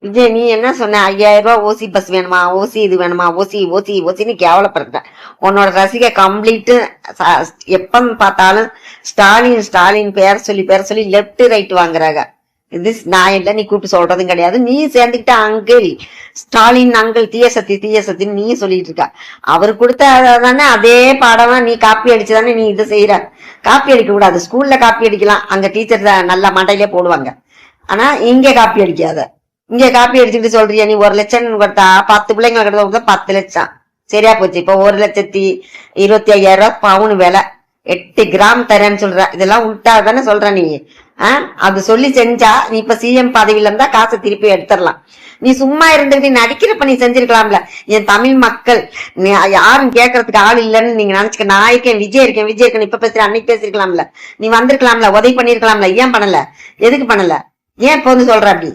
விஜய் நீ என்ன சொன்ன? 5000 ரூபாய் ஓசி பஸ் வேணுமா, ஓசி இது வேணுமா, ஓசி ஓசி ஓசின்னு கேவலப்படுத்த. உன்னோட ரசிக கம்ப்ளீட் எப்ப பார்த்தாலும் ஸ்டாலின் ஸ்டாலின் பேர சொல்லி லெப்ட் ரைட் வாங்குறாங்க. இது நான் இல்ல, நீ கூப்பிட்டு சொல்றதும் கிடையாது. நீ சேர்ந்துக்கிட்ட அங்கிள் ஸ்டாலின் அங்கிள் தீய சத்தின்னு நீ சொல்லிட்டு இருக்க. அவர் கொடுத்தானே அதே பாடம் நீ காப்பி அடிச்சுதானே நீ இதை செய்யற. காப்பி அடிக்க கூடாது. ஸ்கூல்ல காப்பி அடிக்கலாம், அங்க டீச்சர் நல்ல மண்டையிலே போடுவாங்க. ஆனா இங்க காப்பி அடிக்காத. இங்க காப்பி அடிச்சுட்டு சொல்றியா நீ 1 லட்சம் கொடுத்தா 10 பிள்ளைங்களை கொடுத்தா 10 லட்சம். சரியா போச்சு. இப்ப 1,25,000 பவுன் விலை, 8 கிராம் தரேன்னு சொல்ற. இதெல்லாம் உள்டா தானே சொல்ற நீ. அது சொல்லி செஞ்சா நீ இப்ப சிஎம் பதவியில இருந்தா காசை திருப்பி எடுத்துடலாம். நீ சும்மா இருந்துட்டு நடிக்கிறப்ப நீ செஞ்சிருக்கலாம்ல. என் தமிழ் மக்கள் யாரும் கேட்கறதுக்கு ஆள் இல்லைன்னு நீங்க நினைச்சுக்க. நான் இருக்கேன், விஜய் இருக்கேன் இப்ப பேசுற, அன்னைக்கு பேசிருக்கலாம்ல. நீ வந்திருக்கலாம்ல, உதவி பண்ணிருக்கலாம்ல. ஏன் பண்ணல? எதுக்கு பண்ணல? ஏன் இப்ப வந்து சொல்ற அப்படி?